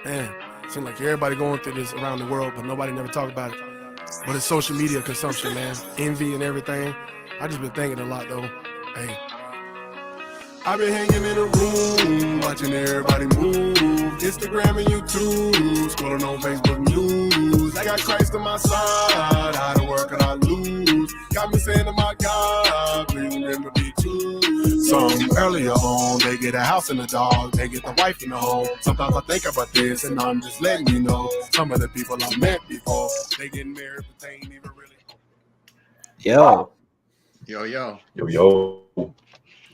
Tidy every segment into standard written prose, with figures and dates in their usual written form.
Man, it seems like everybody going through this around the world, but nobody never talk about it. But it's social media consumption, man. Envy and everything. I just been thinking a lot, though. Hey, I've been hanging in a room, watching everybody move. Instagram and YouTube, scrolling on Facebook news. I got Christ on my side, how to work and I lose. Got me saying to my God, please remember me too. Some earlier on, they get a house and a dog, they get the wife in the home. Sometimes I think about this and I'm just letting you know. Some of the people I met before, they getting married, but they ain't even really. Yo,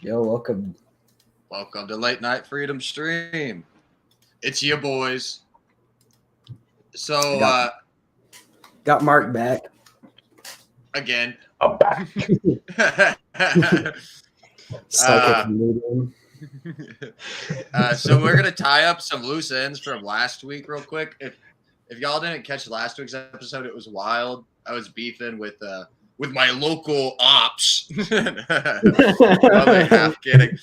welcome. Welcome to Late Night Freedom Stream. It's you boys. So, got Mark back. Again. I'm back. So we're going to tie up some loose ends from last week real quick. If y'all didn't catch last week's episode, it was wild. I was beefing with my local ops. Half kidding.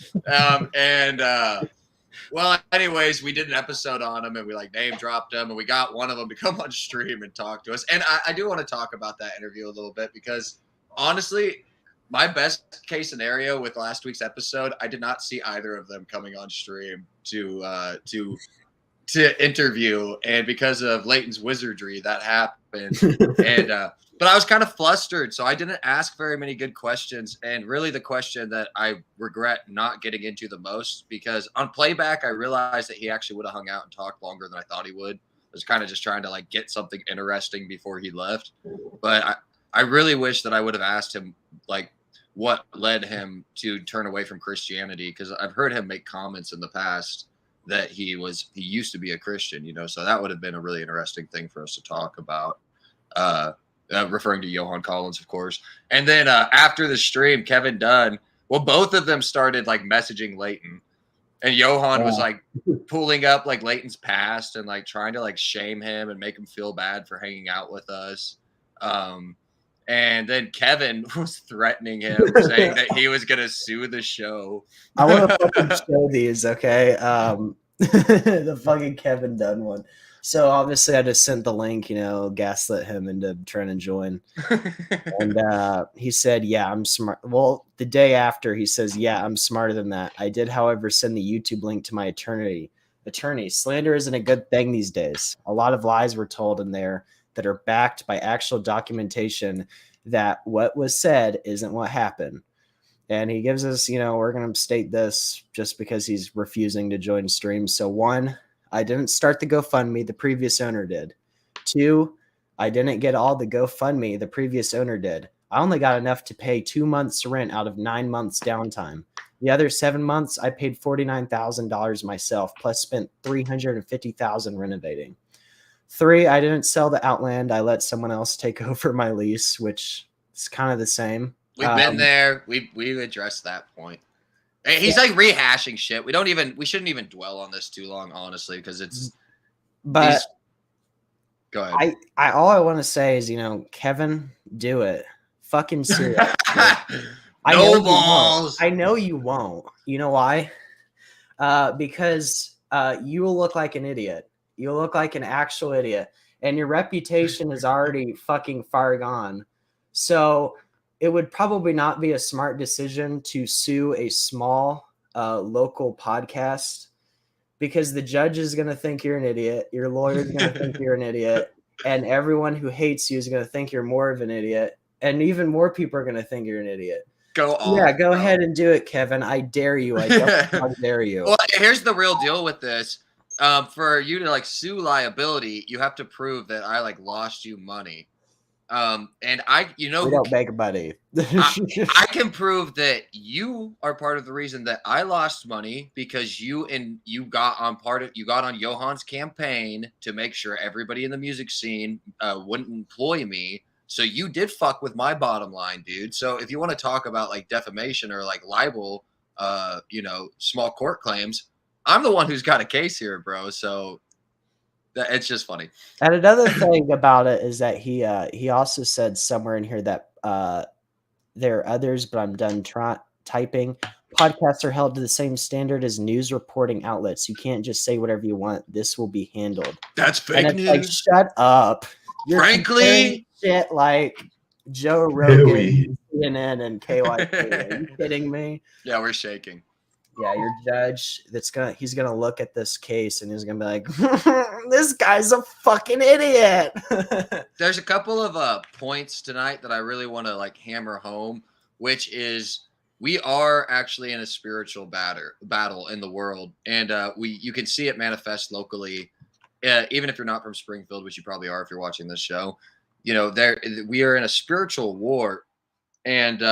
Well, anyways, we did an episode on them and we name dropped them and we got one of them to come on stream and talk to us. And I do want to talk about that interview a little bit because honestly, my best case scenario with last week's episode, I did not see either of them coming on stream to interview, and because of Leighton's wizardry, that happened. But I was kind of flustered, so I didn't ask very many good questions. And really, the question that I regret not getting into the most, because on playback, I realized that he actually would have hung out and talked longer than I thought he would. I was kind of just trying to get something interesting before he left. But I really wish that I would have asked him what led him to turn away from Christianity, because I've heard him make comments in the past that he used to be a Christian, so that would have been a really interesting thing for us to talk about, referring to Johan Collins, of course. And then after the stream, Kevin Dunn, both of them started messaging Leighton, and Johan was pulling up Leighton's past and trying to shame him and make him feel bad for hanging out with us. And then Kevin was threatening him, saying that he was going to sue the show. I want to fucking show these, okay? The fucking Kevin Dunn one. So obviously I just sent the link, gaslit him into trying to join. And he said, yeah, I'm smart. Well, the day after he says, yeah, I'm smarter than that. I did, however, send the YouTube link to my attorney. Slander isn't a good thing these days. A lot of lies were told in there that are backed by actual documentation that what was said isn't what happened. And he gives us, we're going to state this just because he's refusing to join stream. So 1, I didn't start the GoFundMe. The previous owner did. 2, I didn't get all the GoFundMe. The previous owner did. I only got enough to pay 2 months rent out of 9 months downtime. The other 7 months, I paid $49,000 myself, plus spent $350,000 renovating. 3, I didn't sell the Outland. I let someone else take over my lease, which is kind of the same. We've been there. We've addressed that point. He's rehashing shit. We shouldn't even dwell on this too long, honestly, because it's. But go ahead. All I want to say is, Kevin, do it. Fucking serious. No balls. I know you won't. You know why? Because you will look like an idiot. You'll look like an actual idiot, and your reputation is already fucking far gone. So it would probably not be a smart decision to sue a small local podcast, because the judge is going to think you're an idiot. Your lawyer is going to think you're an idiot, and everyone who hates you is going to think you're more of an idiot, and even more people are going to think you're an idiot. Go on. Yeah, go ahead and do it, Kevin. I dare you. I dare you. Well, here's the real deal with this. For you to sue liability, you have to prove that I lost you money. And we don't make money. I can prove that you are part of the reason that I lost money, because you got on Johan's campaign to make sure everybody in the music scene wouldn't employ me. So you did fuck with my bottom line, dude. So if you want to talk about defamation or libel, small court claims, I'm the one who's got a case here, bro. So it's just funny. And another thing about it is that he also said somewhere in here that there are others, but I'm done typing. Podcasts are held to the same standard as news reporting outlets. You can't just say whatever you want. This will be handled. That's And fake it's like, news. shut up. You're Frankly, shit like Joe Rogan, Really? CNN, and KYK. Are you kidding me? yeah, we're shaking. Yeah, your judge he's gonna look at this case and he's gonna be like, this guy's a fucking idiot. There's a couple of points tonight that I really want to like hammer home, which is we are actually in a spiritual battle in the world, and you can see it manifest locally, even if you're not from Springfield, which you probably are if you're watching this show. You know, we are in a spiritual war, and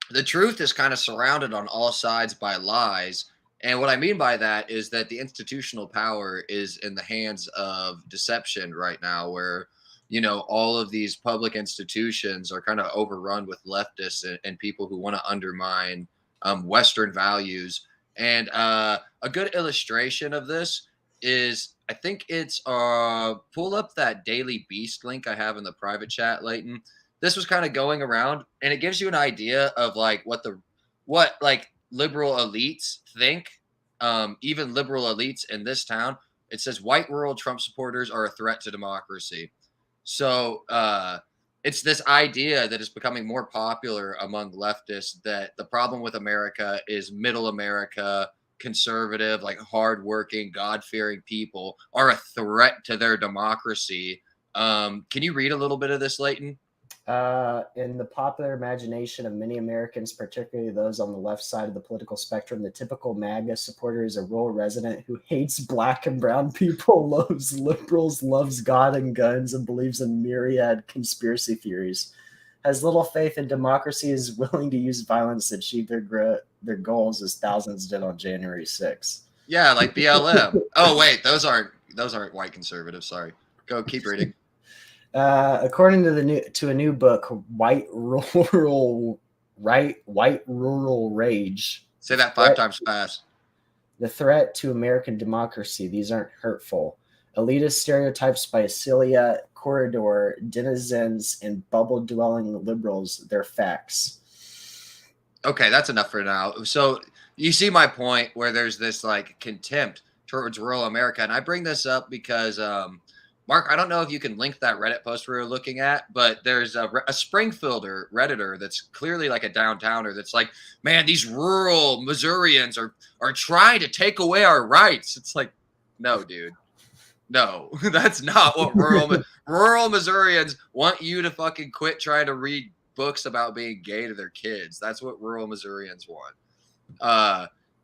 the truth is kind of surrounded on all sides by lies. And what I mean by that is that the institutional power is in the hands of deception right now, where, you know, all of these public institutions are kind of overrun with leftists and people who want to undermine Western values. And a good illustration of this is, I think it's pull up that Daily Beast link I have in the private chat, Leighton. This was kind of going around, and it gives you an idea of like what like liberal elites think. Even liberal elites in this town. It says white rural Trump supporters are a threat to democracy. So it's this idea that is becoming more popular among leftists that the problem with America is middle America, conservative, like hardworking, God-fearing people are a threat to their democracy. Can you read a little bit of this, Leighton? In the popular imagination of many Americans, particularly those on the left side of the political spectrum, the typical MAGA supporter is a rural resident who hates black and brown people, loves liberals, loves God and guns, and believes in myriad conspiracy theories, has little faith in democracy, is willing to use violence to achieve their goals, as thousands did on January 6th. Yeah, like BLM. Oh wait, those aren't white conservatives. Sorry. Go, keep reading. According to a new book, White Rural Rage. Say that 5 times fast. The threat to American democracy. These aren't hurtful. Elitist stereotypes by Celia corridor denizens and bubble-dwelling liberals. They're facts. Okay, that's enough for now. So you see my point where there's this like contempt towards rural America, and I bring this up because Mark, I don't know if you can link that Reddit post we were looking at, but there's a Springfielder Redditor that's clearly like a downtowner that's like, man, these rural Missourians are trying to take away our rights. It's like, no, dude. No, that's not what rural Missourians want you to fucking quit trying to read books about being gay to their kids. That's what rural Missourians want.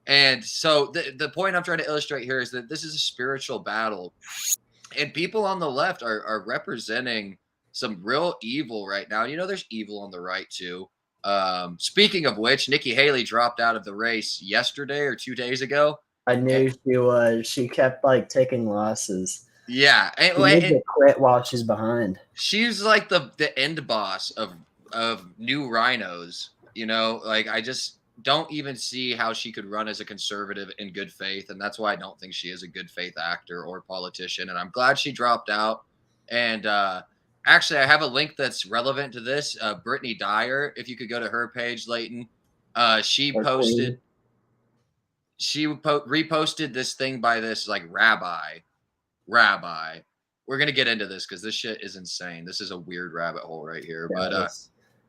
And so the point I'm trying to illustrate here is that this is a spiritual battle. And people on the left are representing some real evil right now. You know, there's evil on the right, too. Speaking of which, Nikki Haley dropped out of the race yesterday or 2 days ago. I knew she was. She kept, like, taking losses. Yeah. She needs to quit while she's behind. She's like the end boss of new rhinos. You know, like, I just don't even see how she could run as a conservative in good faith. And that's why I don't think she is a good faith actor or politician. And I'm glad she dropped out. And actually, I have a link that's relevant to this. Brittany Dyer, if you could go to her page, Leighton, she posted, reposted this thing by this like rabbi. We're going to get into this because this shit is insane. This is a weird rabbit hole right here. Yeah, but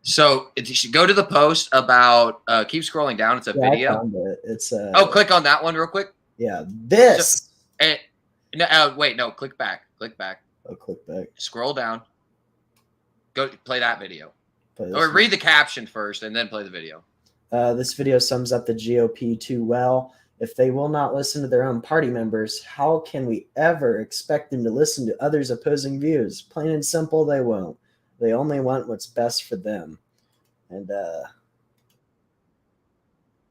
so you should go to the post about keep scrolling down. It's a video. I found it. It's click on that one real quick. Yeah, this. So, wait, no, click back. Click back. Oh, click back. Scroll down. Go play that video. Or read the caption first and then play the video. This video sums up the GOP too well. If they will not listen to their own party members, how can we ever expect them to listen to others' opposing views? Plain and simple, they won't. They only want what's best for them. And the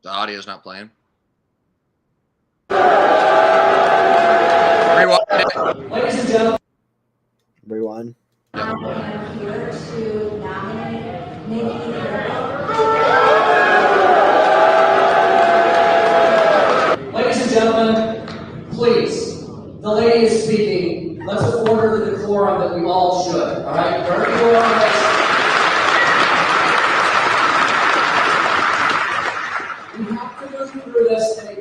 audio's not playing. Rewind. Ladies and gentlemen. Rewind. I'm here to nominate Nikki. Ladies and gentlemen, please, the lady is speaking. Let's afford her the decorum that we all should. All right? We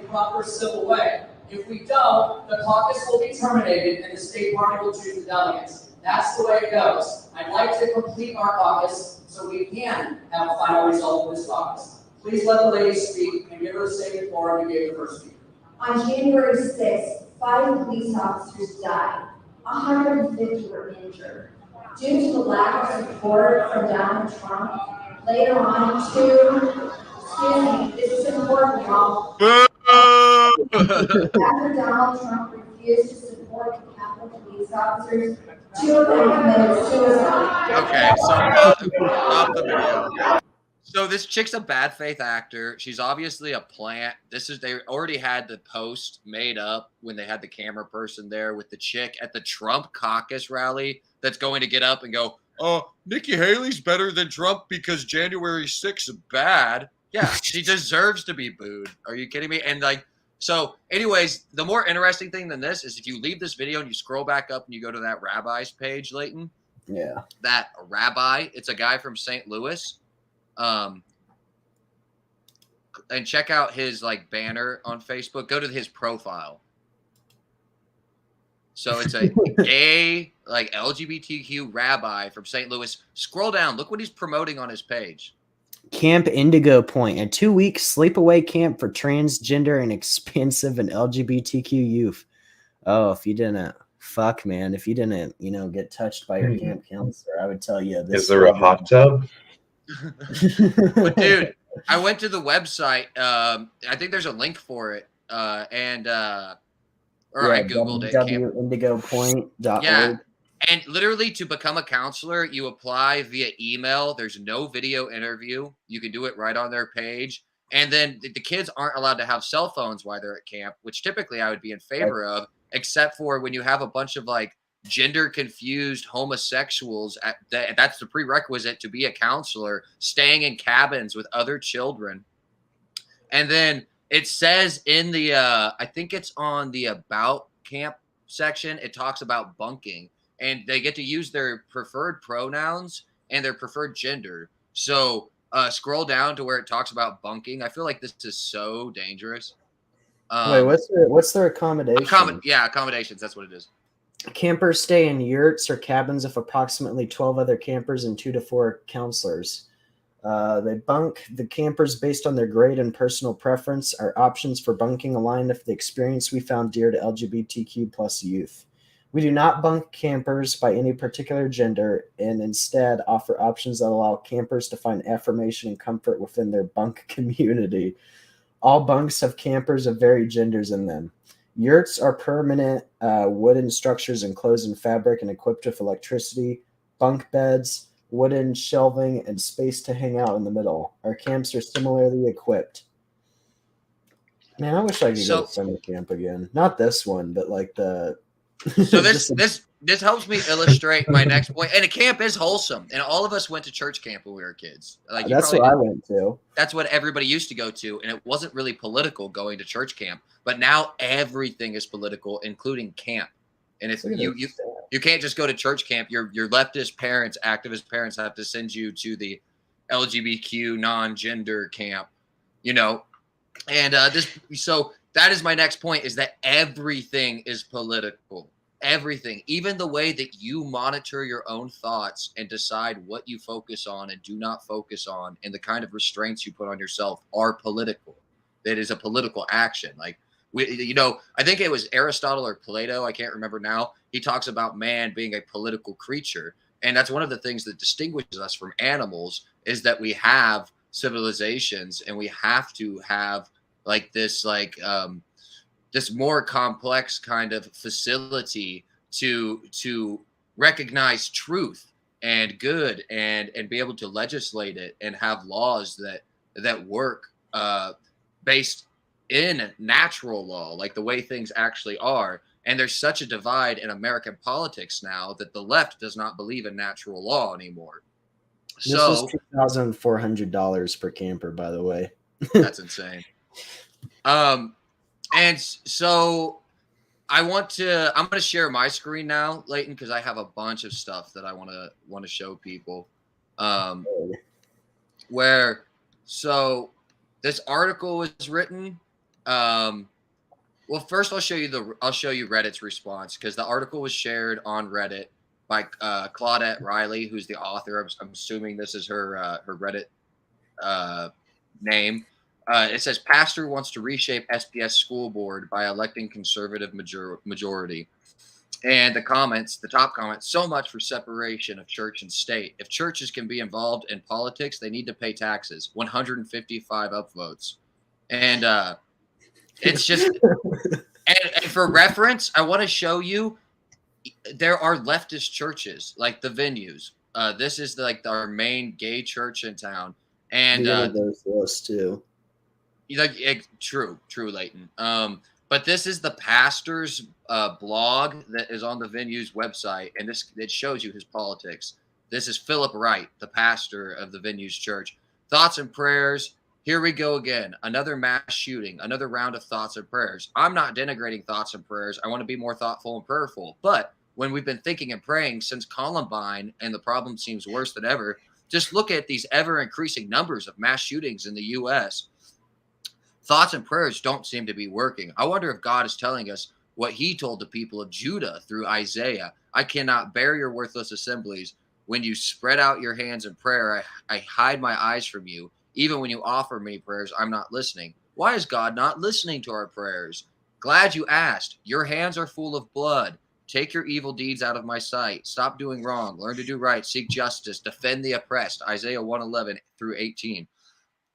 proper civil way. If we don't, the caucus will be terminated and the state party will choose the delegates. That's the way it goes. I'd like to complete our caucus so we can have a final result of this caucus. Please let the lady speak and give her the same forum you gave the first speaker. On January 6th, 5 police officers died. 150 were injured. Due to the lack of support from Donald Trump, later on, this is important, y'all. After Donald Trump refused to support the Capitol police officers, 2 of them committed suicide. Okay, so stop the video. So this chick's a bad faith actor. She's obviously a plant. They already had the post made up when they had the camera person there with the chick at the Trump caucus rally that's going to get up and go, "Oh, Nikki Haley's better than Trump because January 6th is bad." Yeah, she deserves to be booed. Are you kidding me? And so anyways, the more interesting thing than this is if you leave this video and you scroll back up and you go to that rabbi's page, Leighton. Yeah. That rabbi, it's a guy from St. Louis. And check out his banner on Facebook. Go to his profile. So it's a gay, LGBTQ rabbi from St. Louis. Scroll down. Look what he's promoting on his page. Camp Indigo Point, a 2-week sleepaway camp for transgender and expansive and LGBTQ youth. Oh, if you didn't get touched by your camp counselor, I would tell you this. Is there a hot tub? But dude, I went to the website. I think there's a link for it. I Googled it. www.indigopoint.org. Yeah. And literally to become a counselor, you apply via email. There's no video interview. You can do it right on their page. And then the kids aren't allowed to have cell phones while they're at camp, which typically I would be in favor of, except for when you have a bunch of gender confused homosexuals that's the prerequisite to be a counselor, staying in cabins with other children. And then it says in the I think it's on the about camp section, it talks about bunking, and they get to use their preferred pronouns and their preferred gender. So scroll down to where it talks about bunking. I feel like this is so dangerous. Wait, what's their accommodation? Accommodations, that's what it is. Campers stay in yurts or cabins of approximately 12 other campers and 2 to 4 counselors. They bunk the campers based on their grade and personal preference. Our options for bunking align with the experience we found dear to LGBTQ plus youth. We do not bunk campers by any particular gender and instead offer options that allow campers to find affirmation and comfort within their bunk community. All bunks have campers of varied genders in them. Yurts are permanent wooden structures enclosed in fabric and equipped with electricity, bunk beds, wooden shelving, and space to hang out in the middle. Our camps are similarly equipped. Man, I wish I could go to summer camp again. Not this one, but the... So this helps me illustrate my next point. And a camp is wholesome. And all of us went to church camp when we were kids. That's what I went to. That's what everybody used to go to. And it wasn't really political going to church camp. But now everything is political, including camp. And if you can't just go to church camp, your leftist parents, activist parents have to send you to the LGBTQ non-gender camp, And so that is my next point, is that everything is political. Everything, even the way that you monitor your own thoughts and decide what you focus on and do not focus on, and the kind of restraints you put on yourself are political. That is a political action. I think it was Aristotle or Plato, I can't remember now. He talks about man being a political creature. And that's one of the things that distinguishes us from animals, is that we have civilizations and we have to have this more complex kind of facility to recognize truth and good and be able to legislate it and have laws that work based in natural law, like the way things actually are. And there's such a divide in American politics now that the left does not believe in natural law anymore. This is $2,400 per camper, by the way. That's insane. And so I'm going to share my screen now, Leighton, because I have a bunch of stuff that I want to show people. So this article was written Well, first I'll show you Reddit's response, because the article was shared on Reddit by Claudette Riley, who's the author. I'm assuming this is her Reddit name. It says, pastor wants to reshape SPS school board by electing conservative majority. And the top comments, so much for separation of church and state. If churches can be involved in politics, they need to pay taxes. 155 upvotes. And it's just, and for reference, I want to show you, there are leftist churches like the Venues. This is our main gay church in town. And those lists too. True, Leighton. But this is the pastor's blog that is on the Venue's website, and it shows you his politics. This is Philip Wright, the pastor of the Venue's church. Thoughts and prayers. Here we go again. Another mass shooting, another round of thoughts and prayers. I'm not denigrating thoughts and prayers. I want to be more thoughtful and prayerful. But when we've been thinking and praying since Columbine and the problem seems worse than ever, just look at these ever increasing numbers of mass shootings in the U.S. Thoughts and prayers don't seem to be working. I wonder if God is telling us what he told the people of Judah through Isaiah. I cannot bear your worthless assemblies. When you spread out your hands in prayer, I hide my eyes from you. Even when you offer me prayers, I'm not listening. Why is God not listening to our prayers? Glad you asked. Your hands are full of blood. Take your evil deeds out of my sight. Stop doing wrong. Learn to do right. Seek justice. Defend the oppressed. Isaiah 1:11 through 18.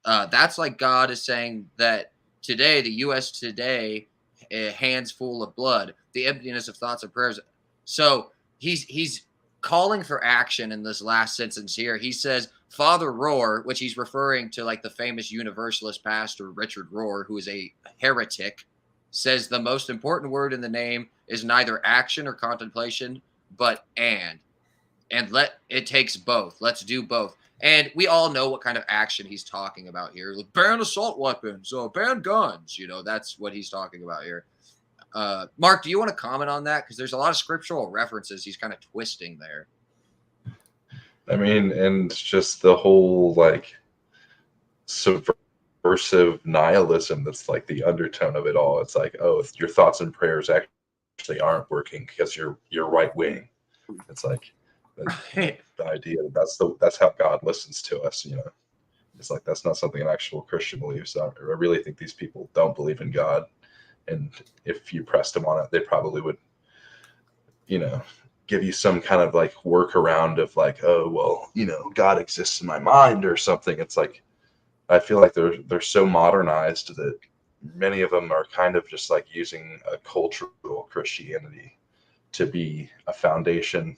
That's like God is saying that today, the U.S. today, hands full of blood, the emptiness of thoughts and prayers. So he's calling for action in this last sentence here. He says, Father Rohr, which he's referring to like the famous Universalist pastor, Richard Rohr, who is a heretic, says the most important word in the name is neither action or contemplation, but and it takes both. Let's do both. And we all know what kind of action he's talking about here. Like, ban assault weapons, ban guns. That's what he's talking about here. Mark, do you want to comment on that? Because there's a lot of scriptural references he's kind of twisting there. I mean, and just the whole subversive nihilism that's like the undertone of it all. It's like, oh, your thoughts and prayers actually aren't working because you're right wing. It's like the idea that that's how God listens to us. It's like that's not something an actual Christian believes. I really think these people don't believe in God, and if you pressed them on it, they probably would, give you some kind of workaround of oh, well, God exists in my mind or something. It's like, I feel like they're so modernized that many of them are kind of just using a cultural Christianity to be a foundation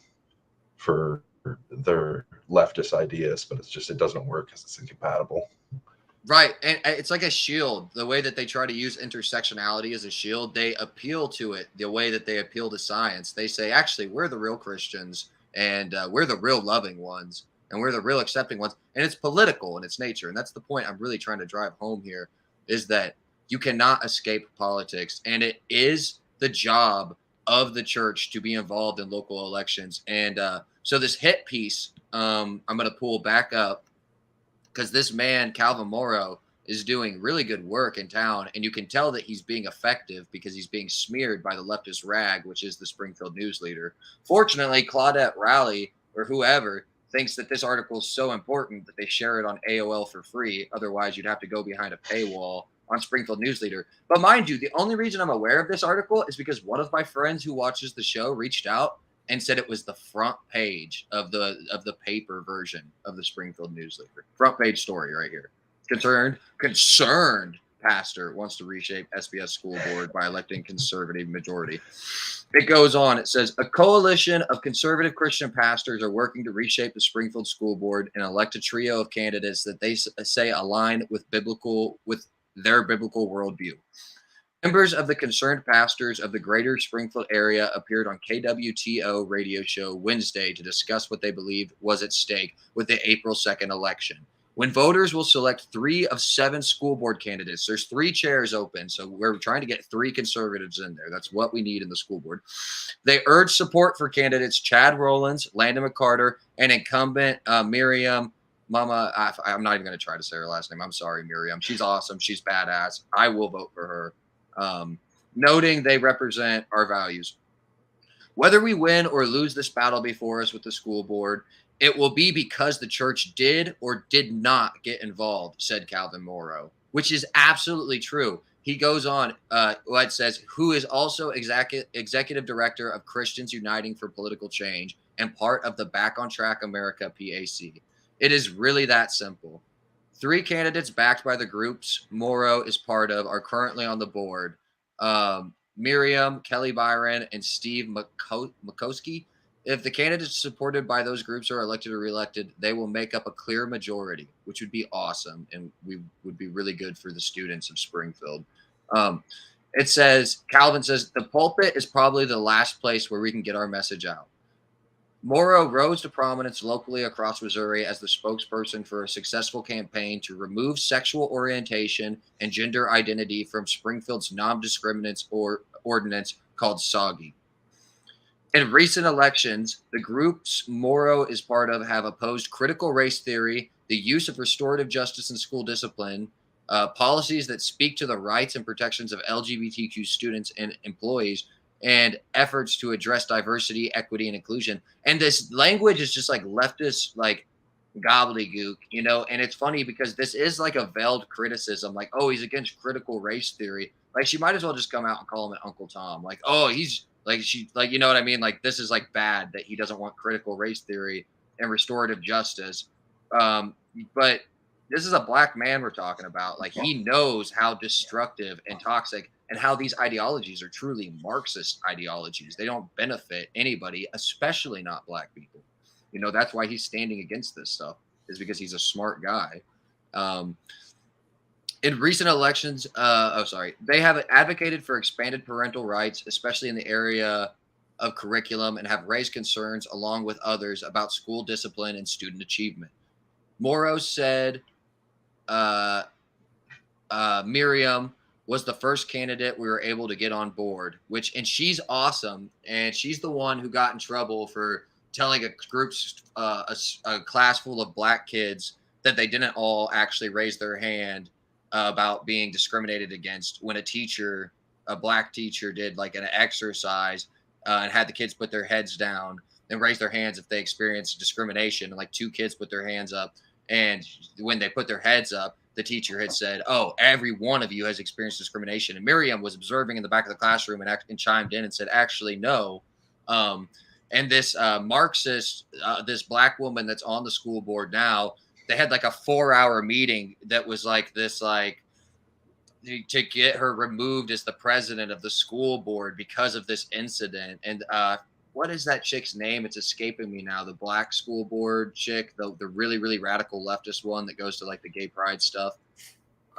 for their leftist ideas, but it doesn't work because it's incompatible. Right. And it's like a shield. The way that they try to use intersectionality as a shield, they appeal to it the way that they appeal to science. They say, actually, we're the real Christians, and we're the real loving ones, and we're the real accepting ones. And it's political in its nature. And that's the point I'm really trying to drive home here, is that you cannot escape politics. And it is the job of the church to be involved in local elections. And so this hit piece, I'm going to pull back up, because this man, Calvin Morrow, is doing really good work in town. And you can tell that he's being effective because he's being smeared by the leftist rag, which is the Springfield News-Leader. Fortunately, Claudette Riley or whoever thinks that this article is so important that they share it on AOL for free. Otherwise, you'd have to go behind a paywall on Springfield News-Leader. But mind you, the only reason I'm aware of this article is because one of my friends who watches the show reached out and said it was the front page of the paper version of the Springfield News-Leader. Front page story right here. Concerned pastor wants to reshape SPS school board by electing conservative majority. It goes on. It says, a coalition of conservative Christian pastors are working to reshape the Springfield school board and elect a trio of candidates that they say align with their biblical worldview. Members of the concerned pastors of the greater Springfield area appeared on KWTO radio show Wednesday to discuss what they believed was at stake with the April 2nd election. When voters will select 3 of 7 school board candidates, there's 3 chairs open, so we're trying to get 3 conservatives in there. That's what we need in the school board. They urge support for candidates Chad Rollins, Landon McCarter, and incumbent Miriam Mama, I'm not even going to try to say her last name. I'm sorry, Miriam. She's awesome. She's badass. I will vote for her. Noting they represent our values. Whether we win or lose this battle before us with the school board, it will be because the church did or did not get involved, said Calvin Morrow, which is absolutely true. He goes on, what says, who is also executive director of Christians Uniting for Political Change and part of the Back on Track America PAC. It is really that simple. 3 candidates backed by the groups Morrow is part of are currently on the board. Miriam, Kelly Byron, and Steve Makoski. If the candidates supported by those groups are elected or reelected, they will make up a clear majority, which would be awesome, and we would be really good for the students of Springfield. It says, Calvin says, the pulpit is probably the last place where we can get our message out. Morrow rose to prominence locally across Missouri as the spokesperson for a successful campaign to remove sexual orientation and gender identity from Springfield's non-discriminance ordinance called SOGI. In recent elections, the groups Morrow is part of have opposed critical race theory, the use of restorative justice in school discipline, policies that speak to the rights and protections of LGBTQ students and employees, and efforts to address diversity, equity, and inclusion. And this language is just like leftist, like gobbledygook, you know? And it's funny because this is like a veiled criticism, like, oh, he's against critical race theory. Like, she might as well just come out and call him Uncle Tom. Like, oh, he's like, she, like, you know what I mean? Like, this is like bad that he doesn't want critical race theory and restorative justice. But this is a black man we're talking about. Like, he knows how destructive and toxic and how these ideologies are truly Marxist ideologies. They don't benefit anybody, especially not black people. You know, that's why he's standing against this stuff, is because he's a smart guy. In recent elections, they have advocated for expanded parental rights, especially in the area of curriculum, and have raised concerns along with others about school discipline and student achievement. Morrow said Miriam was the first candidate we were able to get on board, and she's awesome. And she's the one who got in trouble for telling a class full of black kids that they didn't all actually raise their hand about being discriminated against when a black teacher did like an exercise and had the kids put their heads down and raise their hands if they experienced discrimination. And like 2 kids put their hands up. And when they put their heads up, the teacher had said, oh, every one of you has experienced discrimination. And Miriam was observing in the back of the classroom and chimed in and said, actually, no. And this Marxist, this black woman that's on the school board now, they had like a 4-hour meeting that was like this, like, to get her removed as the president of the school board because of this incident. And what is that chick's name? It's escaping me now. The black school board chick, the really, really radical leftist one that goes to like the gay pride stuff.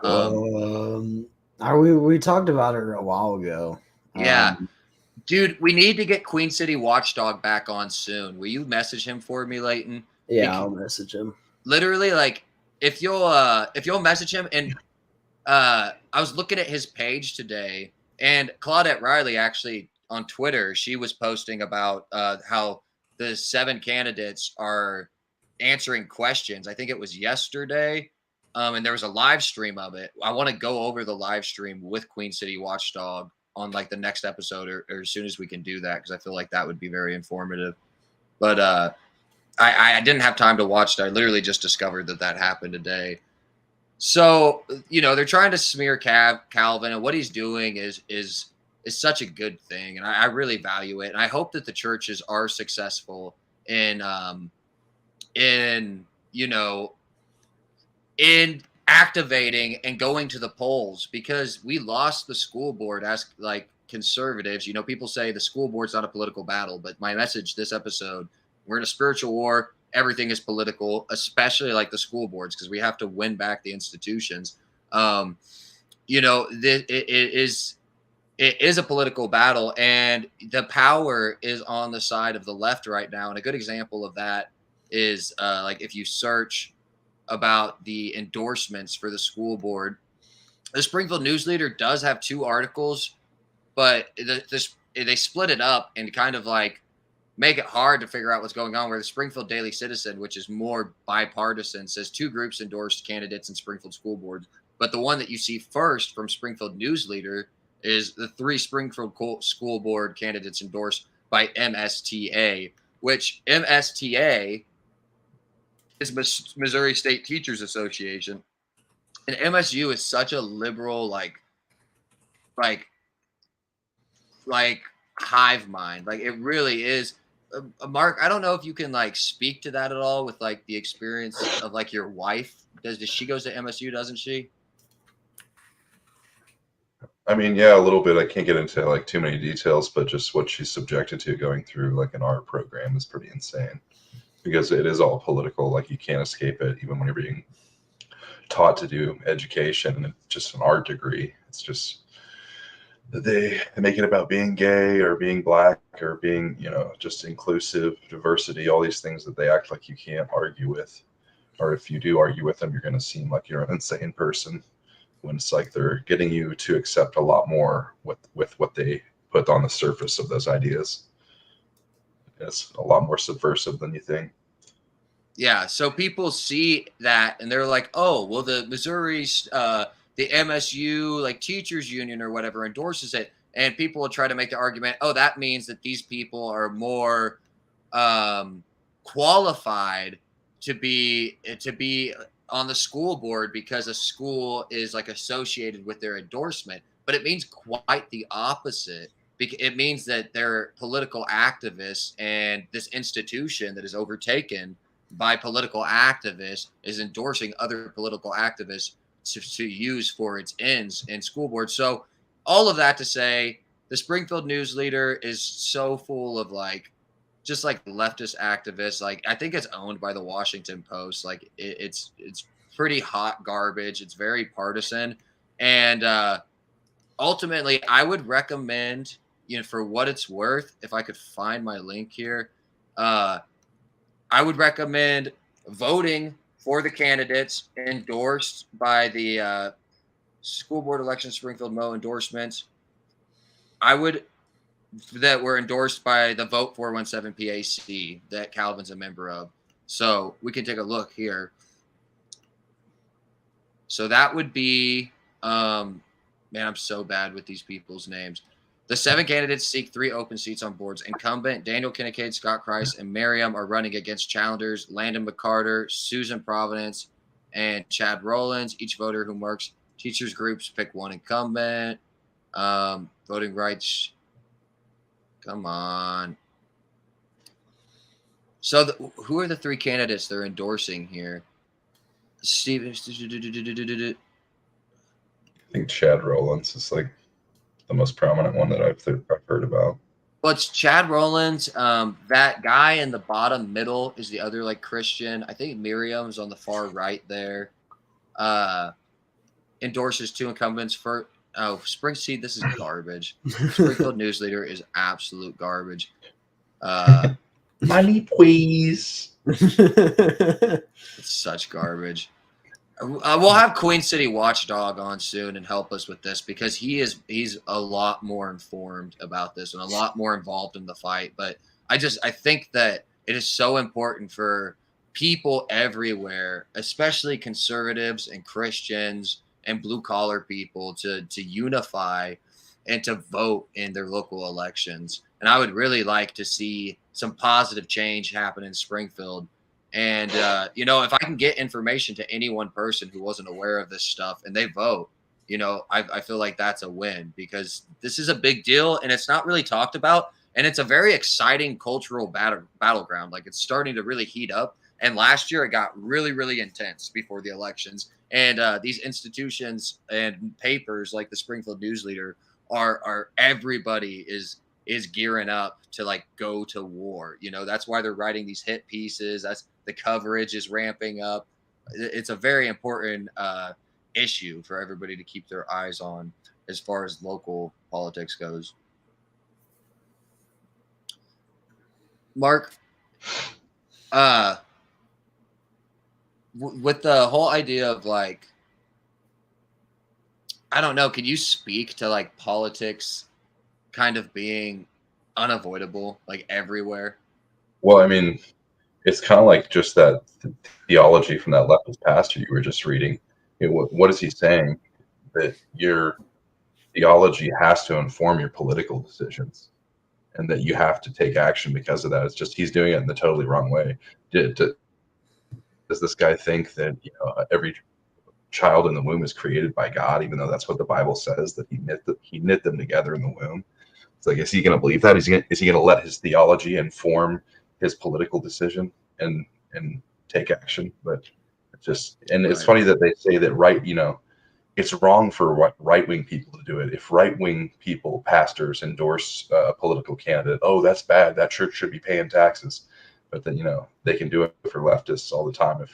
We talked about her a while ago. Yeah. Dude, we need to get Queen City Watchdog back on soon. Will you message him for me, Leighton? Yeah, I'll message him. Literally, like, if you'll message him, and I was looking at his page today, and Claudette Riley actually on Twitter, she was posting about how the 7 candidates are answering questions. I think it was yesterday, and there was a live stream of it. I want to go over the live stream with Queen City Watchdog on like the next episode or as soon as we can do that, because I feel like that would be very informative. But I didn't have time to watch it. I literally just discovered that happened today. So, you know, they're trying to smear Calvin, and what he's doing is such a good thing. And I really value it. And I hope that the churches are successful in activating and going to the polls, because we lost the school board as like conservatives. You know, people say the school board's not a political battle, but my message this episode, we're in a spiritual war. Everything is political, especially like the school boards, because we have to win back the institutions. You know, it is a political battle, and the power is on the side of the left right now. And a good example of that is like if you search about the endorsements for the school board, the Springfield News-Leader does have 2 articles, but they split it up and kind of like make it hard to figure out what's going on. Where the Springfield Daily Citizen, which is more bipartisan, says 2 groups endorsed candidates in Springfield school boards. But the one that you see first from Springfield News-Leader is the 3 Springfield school board candidates endorsed by MSTA, which MSTA is Missouri State Teachers Association. And MSU is such a liberal, like hive mind. Like it really is. Mark, I don't know if you can like speak to that at all with like the experience of like your wife. Does she goes to MSU, doesn't she? I mean, yeah, a little bit. I can't get into like too many details, but just what she's subjected to going through like an art program is pretty insane, because it is all political. Like you can't escape it, even when you're being taught to do education and it's just an art degree. It's just they make it about being gay or being black or being, you know, just inclusive, diversity, all these things that they act like you can't argue with, or if you do argue with them, you're going to seem like you're an insane person, when it's like they're getting you to accept a lot more with what they put on the surface of those ideas. It's a lot more subversive than you think. Yeah, so people see that and they're like, oh, well, the Missouri's, the MSU like teachers union or whatever endorses it, and people will try to make the argument, oh, that means that these people are more qualified to be on the school board because a school is like associated with their endorsement. But it means quite the opposite. It means that they're political activists, and this institution that is overtaken by political activists is endorsing other political activists to use for its ends in school boards. So all of that to say, the Springfield News-Leader is so full of like just like leftist activists. Like I think it's owned by the Washington Post. Like it's pretty hot garbage. It's very partisan. And ultimately, I would recommend, you know, for what it's worth, if I could find my link here, I would recommend voting for the candidates endorsed by the school board election Springfield Mo endorsements. That were endorsed by the Vote 417 PAC that Calvin's a member of. So we can take a look here. So that would be, man, I'm so bad with these people's names. The 7 candidates seek 3 open seats on boards. Incumbent Daniel Kincaid, Scott Christ, and Miriam are running against challengers Landon McCarter, Susan Providence, and Chad Rollins. Each voter who marks teachers groups pick 1 incumbent. Voting rights. Come on. So who are the 3 candidates they're endorsing here? Steven. I think Chad Rollins is like the most prominent one that I've heard about. Well, it's Chad Rollins. That guy in the bottom middle is the other like Christian. I think Miriam's on the far right there. Endorses 2 incumbents for Springseed. This is garbage. Springfield News-Leader is absolute garbage. Money, please. It's such garbage. We'll have Queen City Watchdog on soon and help us with this, because he's a lot more informed about this and a lot more involved in the fight. But I think that it is so important for people everywhere, especially conservatives and Christians and blue collar people, to unify and to vote in their local elections. And I would really like to see some positive change happen in Springfield. And, you know, if I can get information to any one person who wasn't aware of this stuff and they vote, you know, I feel like that's a win, because this is a big deal and it's not really talked about. And it's a very exciting cultural battleground. Like it's starting to really heat up. And last year it got really, really intense before the elections. And these institutions and papers like the Springfield News-Leader are everybody is gearing up to like go to war. You know, that's why they're writing these hit pieces. That's the coverage is ramping up. It's a very important issue for everybody to keep their eyes on as far as local politics goes. Mark, with the whole idea of like, I don't know, can you speak to like politics kind of being unavoidable like everywhere? Well, I mean, it's kind of like just that theology from that leftist pastor you were just reading. What is he saying? That your theology has to inform your political decisions, and that you have to take action because of that. It's just he's doing it in the totally wrong way. Does this guy think that every child in the womb is created by God, even though that's what the Bible says, that he knit them together in the womb? It's like, is he going to believe that? Is he going to let his theology inform his political decision and take action? But it's funny that they say that it's wrong for right-wing people to do it. If right-wing people, pastors, endorse a political candidate, oh, that's bad. That church should be paying taxes. But then they can do it for leftists all the time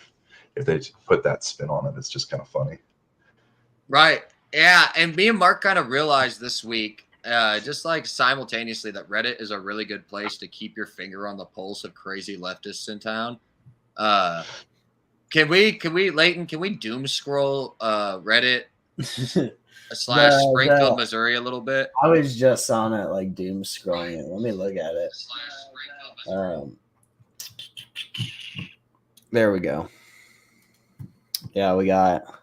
if they put that spin on it. It's just kind of funny. Right. Yeah. And me and Mark kind of realized this week, just like simultaneously, that Reddit is a really good place to keep your finger on the pulse of crazy leftists in town. Can we, Leighton, can we doom scroll Reddit / Springfield, Missouri a little bit? I was just on it, like doom scrolling it. Let me look at it. There we go. Yeah, we got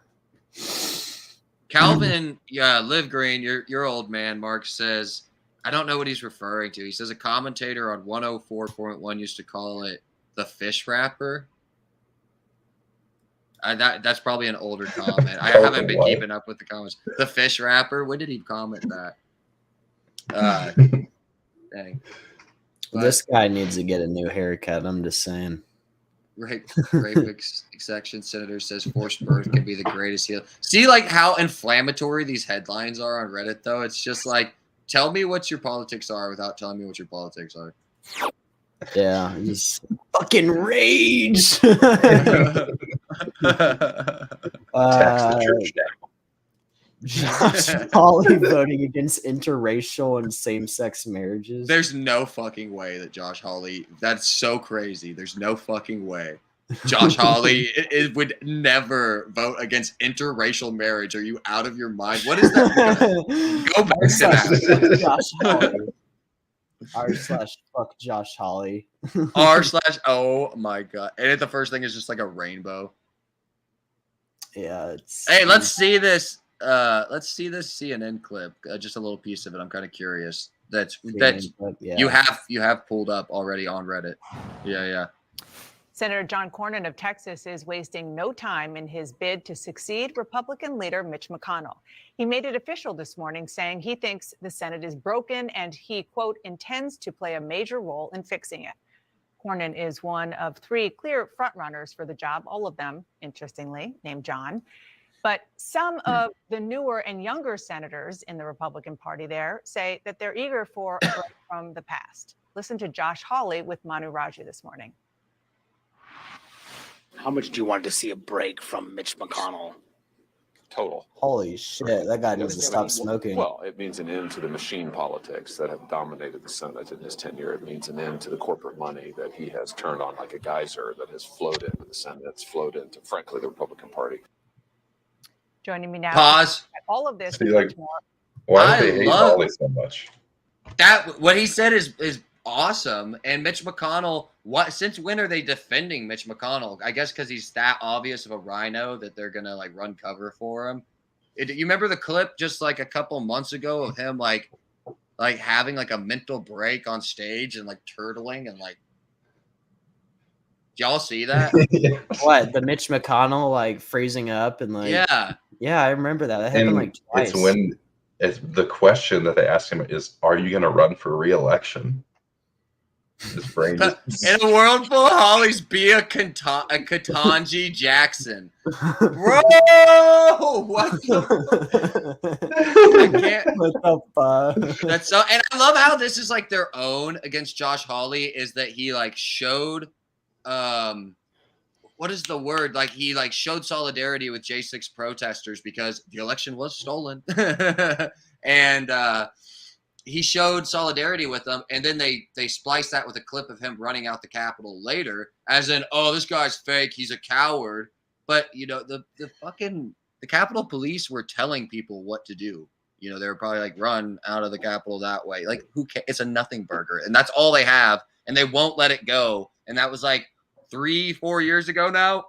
Calvin, Live Green, your old man, Mark says, I don't know what he's referring to. He says a commentator on 104.1 used to call it the fish wrapper. That's probably an older comment. I haven't been keeping up with the comments. The fish wrapper. When did he comment that? Dang. this guy needs to get a new haircut. I'm just saying. Rape section senator says forced birth can be the greatest heal. See, like how inflammatory these headlines are on Reddit, though. It's just like, tell me what your politics are without telling me what your politics are. Yeah, just fucking rage. Tax the church down. Josh Hawley voting against interracial and same-sex marriages. There's no fucking way that Josh Hawley. That's so crazy. There's no fucking way. Josh Hawley it would never vote against interracial marriage. Are you out of your mind? What is that? Go back to that. Josh Hawley. r/fuck Josh Hawley. r/oh my god. And the first thing is just like a rainbow. Yeah. It's, hey, let's see this. Let's see this CNN clip. Just a little piece of it. I'm kind of curious. That's yeah. you have pulled up already on Reddit. Yeah. Senator John Cornyn of Texas is wasting no time in his bid to succeed Republican leader Mitch McConnell. He made it official this morning, saying he thinks the Senate is broken and he, quote, intends to play a major role in fixing it. Cornyn is one of 3 clear frontrunners for the job, all of them, interestingly, named John. But some of the newer and younger senators in the Republican Party there say that they're eager for a break from the past. Listen to Josh Hawley with Manu Raju this morning. How much do you want to see a break from Mitch McConnell? Total. Holy shit, that guy needs to stop smoking. Well, it means an end to the machine politics that have dominated the Senate in his tenure. It means an end to the corporate money that he has turned on like a geyser that has flowed into the Senate, that's flowed into, frankly, the Republican Party. Joining me now. Pause. All of this. See, like, why do they hate Hawley so much? That what he said is awesome. And Mitch McConnell, since when are they defending Mitch McConnell? I guess because he's that obvious of a rhino that they're gonna like run cover for him. You remember the clip just like a couple months ago of him like having like a mental break on stage and like turtling and like. Did y'all see that? What, the Mitch McConnell like freezing up and like yeah, I remember that. That happened like twice. It's the question that they ask him is, "Are you going to run for re-election?" His brain in a world full of Hollies, be a Ketanji Jackson, bro. What I can't. What the fuck? That's so, and I love how this is like their own against Josh Hawley. Is that he like showed, what is the word? Like he like showed solidarity with J6 protesters because the election was stolen, and he showed solidarity with them, and then they spliced that with a clip of him running out the Capitol later, as in, oh, this guy's fake, he's a coward. But the Capitol Police were telling people what to do. You know, they were probably like run out of the Capitol that way. Like, who cares? It's a nothing burger, and that's all they have, and they won't let it go. And that was like 3-4 years ago now.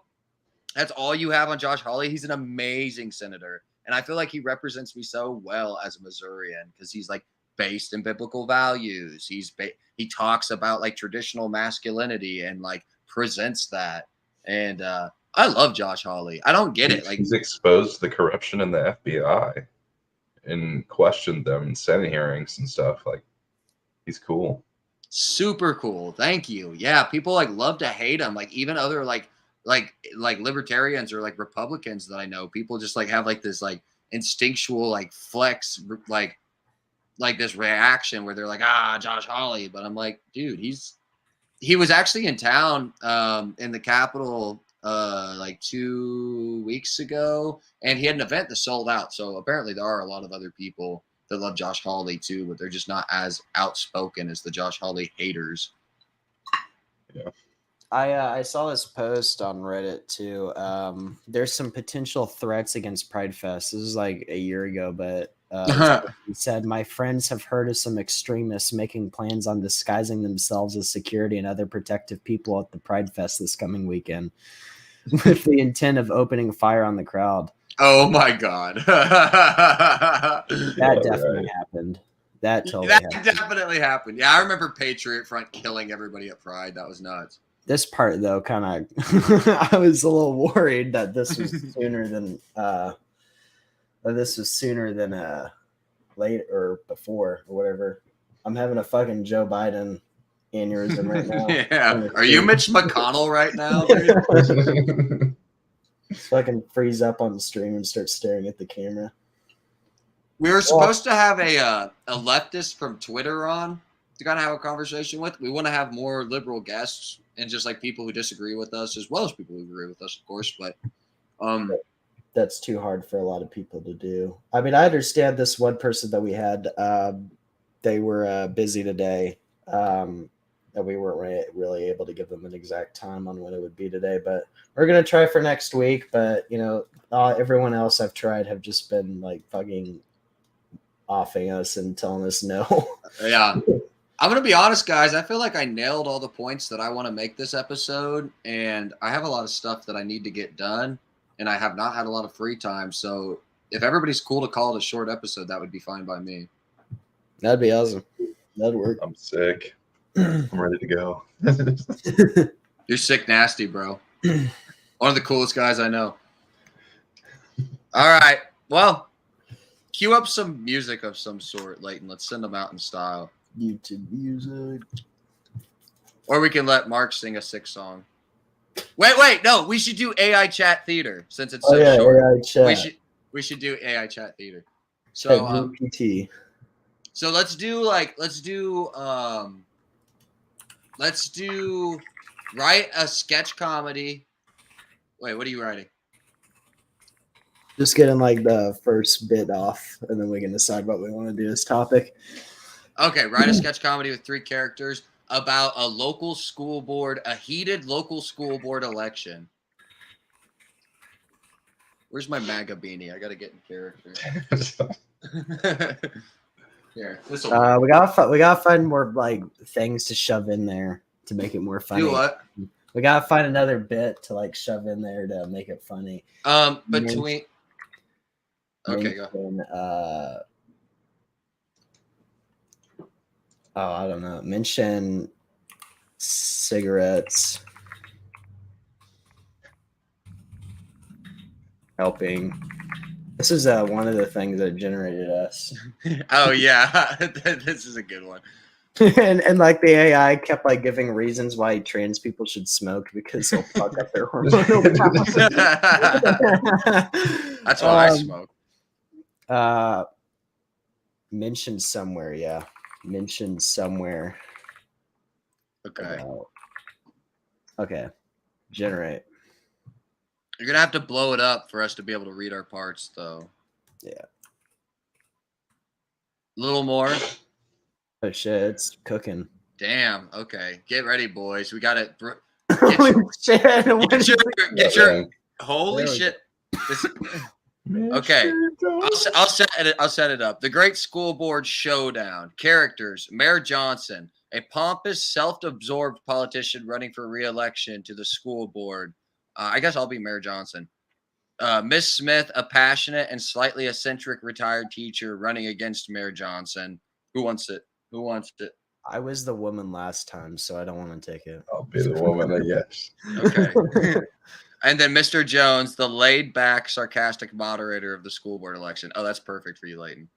That's all you have on Josh Hawley. He's an amazing senator, and I feel like he represents me so well as a Missourian because he's like based in biblical values. He talks about like traditional masculinity and like presents that. And I love Josh Hawley. I don't get it. Like, he's exposed the corruption in the FBI and questioned them in Senate hearings and stuff. Like, he's cool. Super cool. Thank you. Yeah, people like love to hate him. Like, even other like libertarians or like Republicans that I know, people just like have like this like instinctual like flex like this reaction where they're like, Josh Hawley. But I'm like, dude, he was actually in town in the Capitol like 2 weeks ago, and he had an event that sold out. So apparently there are a lot of other people that love Josh Hawley too, but they're just not as outspoken as the Josh Hawley haters. Yeah. I saw this post on Reddit too. There's some potential threats against Pride Fest. This is like a year ago, but he said, my friends have heard of some extremists making plans on disguising themselves as security and other protective people at the Pride Fest this coming weekend with the intent of opening fire on the crowd. Oh my God. That definitely happened. That definitely happened. Yeah, I remember Patriot Front killing everybody at Pride. That was nuts. This part though, kind of, I was a little worried that this was sooner than late or before or whatever. I'm having a fucking Joe Biden aneurysm right now. Yeah. Are you Mitch McConnell right now, dude? Fucking freeze up on the stream and start staring at the camera. We were supposed to have a leftist from Twitter on to kind of have a conversation with. We want to have more liberal guests and just like people who disagree with us, as well as people who agree with us, of course. But that's too hard for a lot of people to do. I mean, I understand this one person that we had. They were busy today, and we weren't really able to give them an exact time on when it would be today. But we're gonna try for next week. But you know, everyone else I've tried have just been like fucking offing us and telling us no. Yeah. I'm going to be honest, guys. I feel like I nailed all the points that I want to make this episode, and I have a lot of stuff that I need to get done, and I have not had a lot of free time. So if everybody's cool to call it a short episode, that would be fine by me. That'd be awesome. That'd work. I'm sick. I'm ready to go. You're sick nasty, bro. One of the coolest guys I know. All right. Well, cue up some music of some sort, Leighton. Let's send them out in style. YouTube music. Or we can let Mark sing a sick song. Wait, no, we should do AI chat theater since it's so short. AI chat. We should do AI chat theater. So GPT. So let's do write a sketch comedy. Wait, what are you writing? Just getting like the first bit off, and then we can decide what we want to do as topic. Okay, write a sketch comedy with 3 characters about a local school board, a heated local school board election. Where's my MAGA beanie? I gotta get in character. Here, we gotta find more like things to shove in there to make it more funny. Do what? We gotta find another bit to like shove in there to make it funny. Between. Okay, go. I don't know. Mention cigarettes helping. This is one of the things that generated us. Oh yeah, this is a good one. and like the AI kept like giving reasons why trans people should smoke because they'll fuck up their hormonal balance. That's why I smoke. Mentioned somewhere, yeah. Mentioned somewhere. Okay. Okay. Generate. You're gonna have to blow it up for us to be able to read our parts, though. Yeah. A little more. Oh shit! It's cooking. Damn. Okay. Get ready, boys. We got it. Holy shit! Get your holy shit. Okay, I'll set it up. The Great School Board Showdown. Characters: Mayor Johnson, a pompous, self-absorbed politician running for re-election to the school board. I guess I'll be Mayor Johnson. Miss Smith, a passionate and slightly eccentric retired teacher running against Mayor Johnson. Who wants it? Who wants it? I was the woman last time, so I don't want to take it. I'll be the woman, I guess. Okay. And then Mr. Jones, the laid-back, sarcastic moderator of the school board election. Oh, that's perfect for you, Leighton.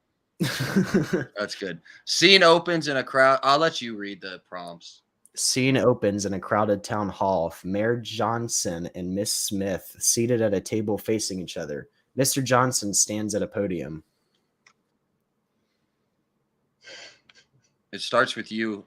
That's good. Scene opens in a crowd. I'll let you read the prompts. Scene opens in a crowded town hall. Mayor Johnson and Miss Smith seated at a table facing each other. Mr. Johnson stands at a podium. It starts with you,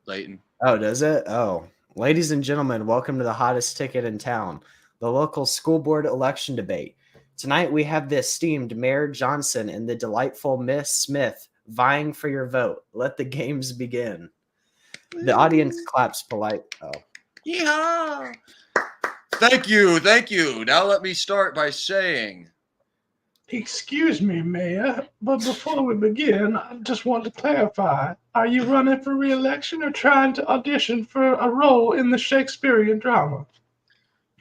Leighton. Oh, does it? Oh. Ladies and gentlemen, welcome to the hottest ticket in town, the local school board election debate. Tonight we have the esteemed Mayor Johnson and the delightful Miss Smith vying for your vote. Let the games begin. The audience claps polite. Oh. Yeehaw! Thank you. Thank you. Now let me start by saying, Excuse me, Mayor, but before we begin, I just want to clarify. Are you running for re-election or trying to audition for a role in the Shakespearean drama?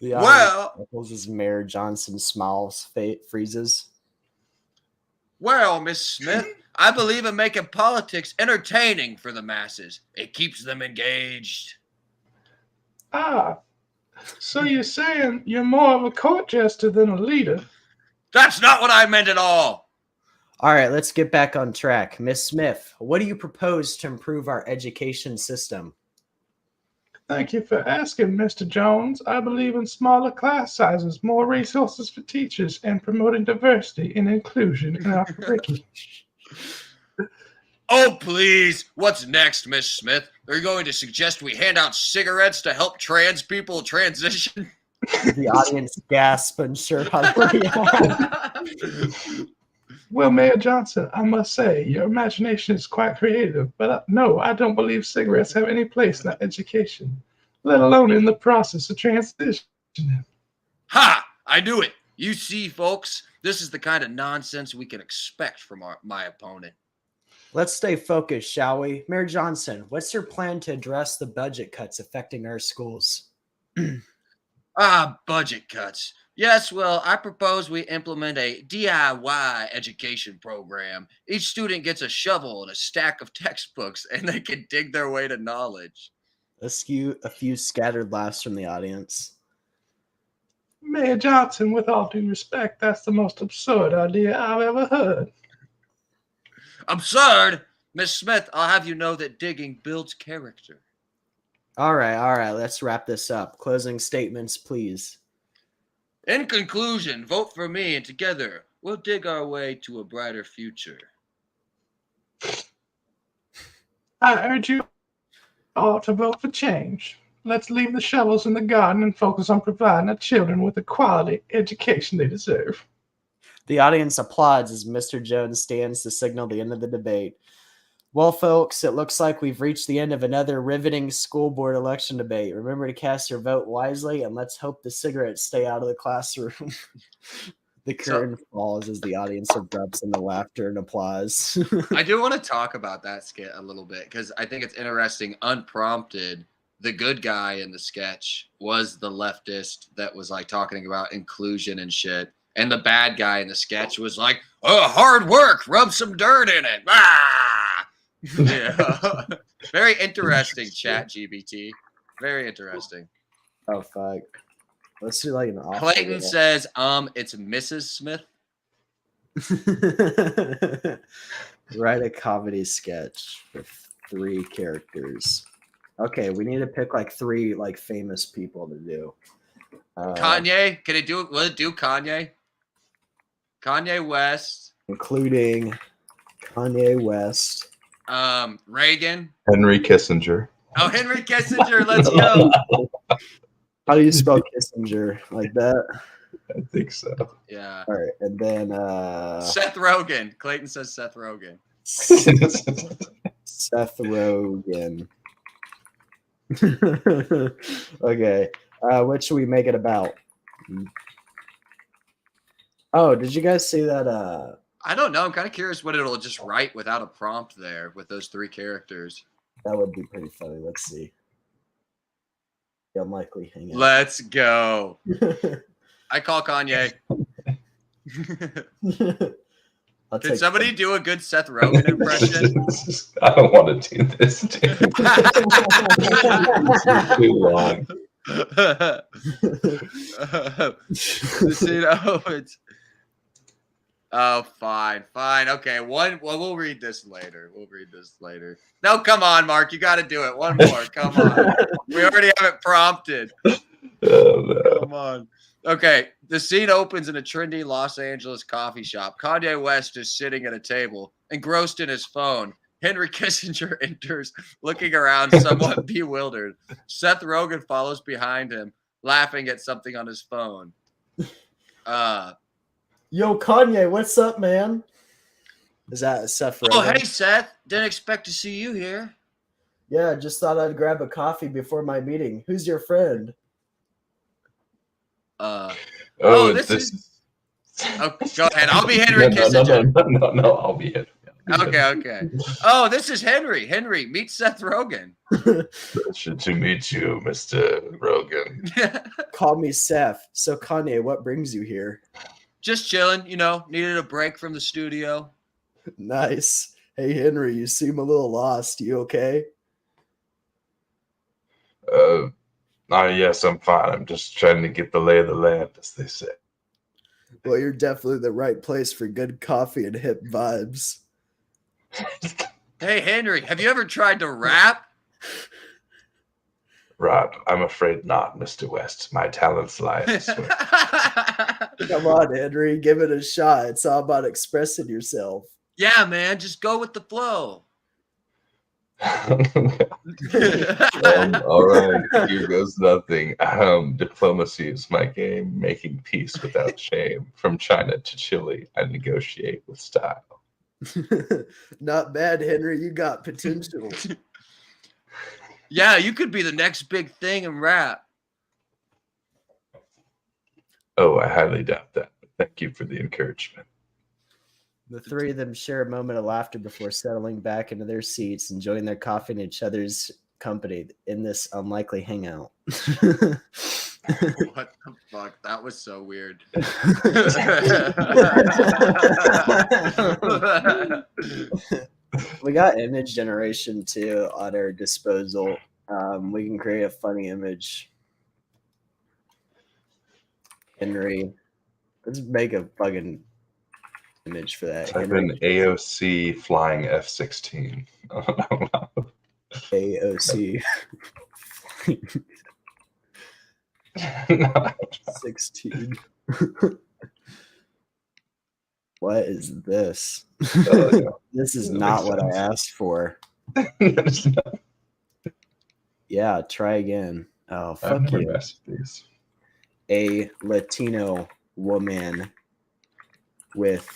The well, as Mayor Johnson smiles, freezes. Well, Miss Smith, I believe in making politics entertaining for the masses. It keeps them engaged. Ah, so you're saying you're more of a court jester than a leader? That's not what I meant at all. All right, let's get back on track. Miss Smith, what do you propose to improve our education system? Thank you for asking, Mr. Jones. I believe in smaller class sizes, more resources for teachers, and promoting diversity and inclusion in our curriculum. Oh, please. What's next, Miss Smith? Are you going to suggest we hand out cigarettes to help trans people transition? The audience gasp and sure how to react. Well, Mayor Johnson, I must say, your imagination is quite creative, but no, I don't believe cigarettes have any place in our education, let alone in the process of transition. Ha! I knew it. You see, folks, this is the kind of nonsense we can expect from my opponent. Let's stay focused, shall we? Mayor Johnson, what's your plan to address the budget cuts affecting our schools? Budget cuts. Yes, well, I propose we implement a DIY education program. Each student gets a shovel and a stack of textbooks, and they can dig their way to knowledge. A few scattered laughs from the audience. Mayor Johnson, with all due respect, that's the most absurd idea I've ever heard. Absurd? Miss Smith, I'll have you know that digging builds character. All right, let's wrap this up. Closing statements, please. In conclusion, vote for me, and together we'll dig our way to a brighter future. I urge you all to vote for change. Let's leave the shovels in the garden and focus on providing our children with the quality education they deserve. The audience applauds as Mr. Jones stands to signal the end of the debate. Well, folks, it looks like we've reached the end of another riveting school board election debate. Remember to cast your vote wisely, and let's hope the cigarettes stay out of the classroom. The curtain falls as the audience erupts into laughter and applause. I do want to talk about that skit a little bit because I think it's interesting. Unprompted, the good guy in the sketch was the leftist that was like talking about inclusion and shit. And the bad guy in the sketch was like, oh, hard work, rub some dirt in it. Ah! Yeah. Very interesting, chat GBT. Very interesting. Oh, fuck. Let's do like an awful Clayton says, it's Mrs. Smith. Write a comedy sketch with 3 characters. Okay, we need to pick like 3 like famous people to do. Kanye, can it do it? Will it do Kanye? Kanye West. Including Kanye West. Reagan. Henry Kissinger. Oh, Henry Kissinger, let's go. How do you spell Kissinger? Like that? I think so. Yeah. All right, and then Seth Rogen. Clayton says Seth Rogen. Seth Rogen. Okay. What should we make it about? Oh, did you guys see that? I don't know. I'm kind of curious what it'll just write without a prompt there with those 3 characters. That would be pretty funny. Let's see. The unlikely hangout. Let's go. I call Kanye. Can somebody do a good Seth Rogen impression? I don't want to do this, dude. It's too long. Oh, fine. Okay, well, we'll read this later. No, come on, Mark. You got to do it. One more. Come on. We already have it prompted. Oh, no. Come on. Okay, the scene opens in a trendy Los Angeles coffee shop. Kanye West is sitting at a table, engrossed in his phone. Henry Kissinger enters, looking around, somewhat bewildered. Seth Rogen follows behind him, laughing at something on his phone. Yo, Kanye, what's up, man? Is that Seth Rogen? Oh, hey, Seth. Didn't expect to see you here. Yeah, just thought I'd grab a coffee before my meeting. Who's your friend? This is... Oh, go ahead. I'll be Henry Kissinger. No, I'll be Henry. Okay. Oh, this is Henry. Henry, meet Seth Rogen. Pleasure to meet you, Mr. Rogen. Call me Seth. So, Kanye, what brings you here? Just chilling, needed a break from the studio. Nice. Hey, Henry, you seem a little lost. You okay? Yes, I'm fine. I'm just trying to get the lay of the land, as they say. Well, you're definitely the right place for good coffee and hip vibes. Hey, Henry, have you ever tried to rap? Rap? I'm afraid not, Mr. West. My talents lie elsewhere. Come on, Henry, give it a shot. It's all about expressing yourself. Yeah, man, just go with the flow. All right, here goes nothing. Diplomacy is my game, making peace without shame. From China to Chile, I negotiate with style. Not bad, Henry. You got potential. Yeah, you could be the next big thing in rap. Oh, I highly doubt that. Thank you for the encouragement. The 3 of them share a moment of laughter before settling back into their seats, enjoying their coffee and each other's company in this unlikely hangout. What the fuck? That was so weird. We got image generation too at our disposal. We can create a funny image. Henry, let's make a fucking image for that. Type in AOC flying F-16. AOC 16. What is this? This is not what I asked for. Yeah, try again. Oh, fuck you. Recipes. A Latino woman with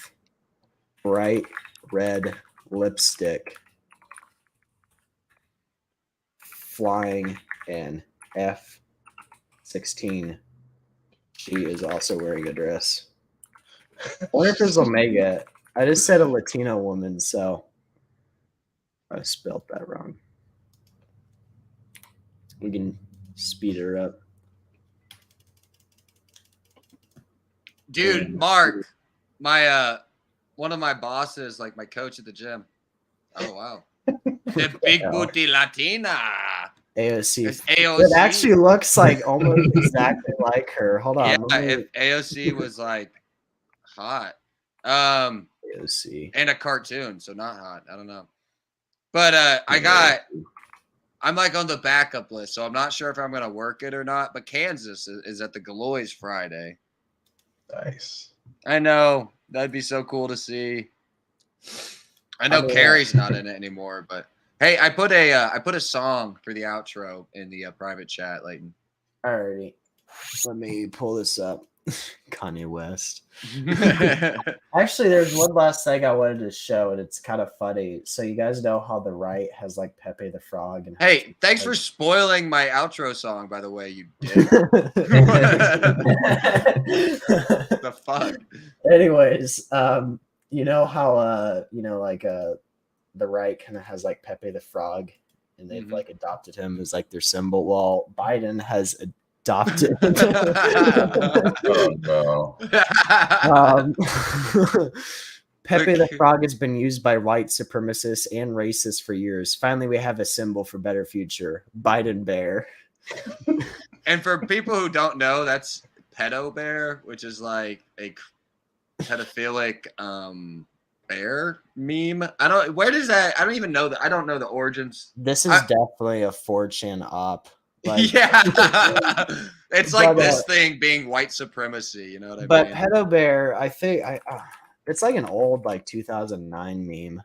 bright red lipstick flying an F-16. She is also wearing a dress. I wonder if there's Omega. I just said a Latino woman, so I spelled that wrong. We can speed her up. Dude, Mark, my one of my bosses, like my coach at the gym. Oh wow. The big booty Latina. AOC. It's AOC. It actually looks like almost exactly like her. Hold on. Yeah, if AOC was like hot. AOC. And a cartoon, so not hot. I don't know. But I'm like on the backup list, so I'm not sure if I'm gonna work it or not. But Kansas is at the Galois Friday. Nice. I know. That'd be so cool to see. I know Carrie's not in it anymore, but hey, I put a song for the outro in the private chat, Leighton. Alrighty. Let me pull this up. Kanye West. Actually, there's one last thing I wanted to show, and it's kind of funny. So you guys know how the right has like Pepe the Frog, and Hey, thanks for spoiling my outro song, by the way, you dick. The fuck? Anyways, you know how the right kind of has like Pepe the Frog, and they've like adopted him as like their symbol. Well, Biden has adopted. Oh no. Pepe the Frog has been used by white supremacists and racists for years. Finally, we have a symbol for better future. Biden Bear. And for people who don't know, that's Pedo Bear, which is like a pedophilic bear meme. I don't even know I don't know the origins. This is definitely a 4chan op. Like, yeah. It's like this thing being white supremacy, you know what I mean? But Pedo Bear, I think it's like an old like 2009 meme.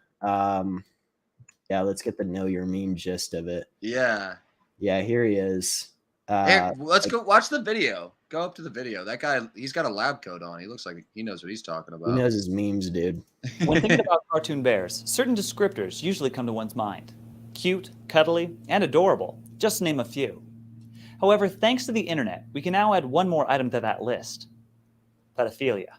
Yeah, let's get the know your meme gist of it. Yeah. Yeah, here he is. Hey, let's go watch the video. Go up to the video. That guy, he's got a lab coat on. He looks like he knows what he's talking about. He knows his memes, dude. When thinking about cartoon bears, certain descriptors usually come to one's mind. Cute, cuddly, and adorable, just to name a few. However, thanks to the internet, we can now add one more item to that list. Pedophilia.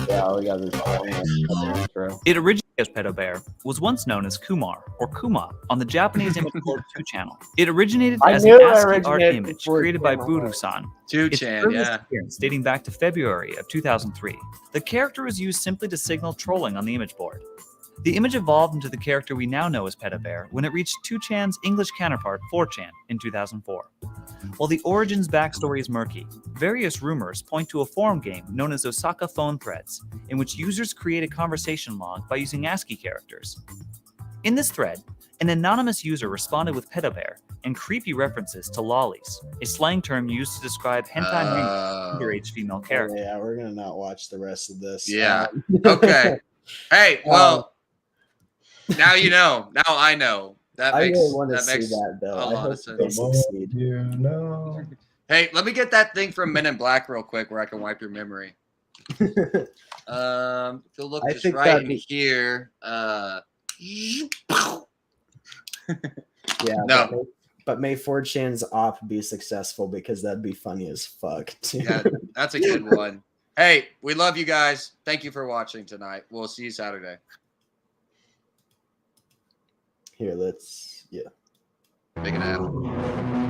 Yeah, we got this. It originated as Pedo Bear, was once known as Kumar or Kuma on the Japanese image board 2channel. It originated as an ASCII art image created by Buru-san. 2chan, yeah. Appearance dating back to February of 2003. The character was used simply to signal trolling on the image board. The image evolved into the character we now know as Pedo Bear when it reached 2chan's English counterpart 4chan in 2004. While the origin's backstory is murky, various rumors point to a forum game known as Osaka Phone Threads, in which users create a conversation log by using ASCII characters. In this thread, an anonymous user responded with Pedo Bear and creepy references to lollies, a slang term used to describe hentai underage female characters. Yeah, we're gonna not watch the rest of this. Yeah. Okay. Hey, well, now you know. Now I know. That makes, really want to that makes see that, though. a lot of sense. You know. Hey, let me get that thing from Men in Black real quick where I can wipe your memory. If you'll look just right in here. Yeah, no. But may 4chan's op be successful, because that'd be funny as fuck, too. Yeah, that's a good one. Hey, we love you guys. Thank you for watching tonight. We'll see you Saturday. Here, let's, yeah. Make it happen.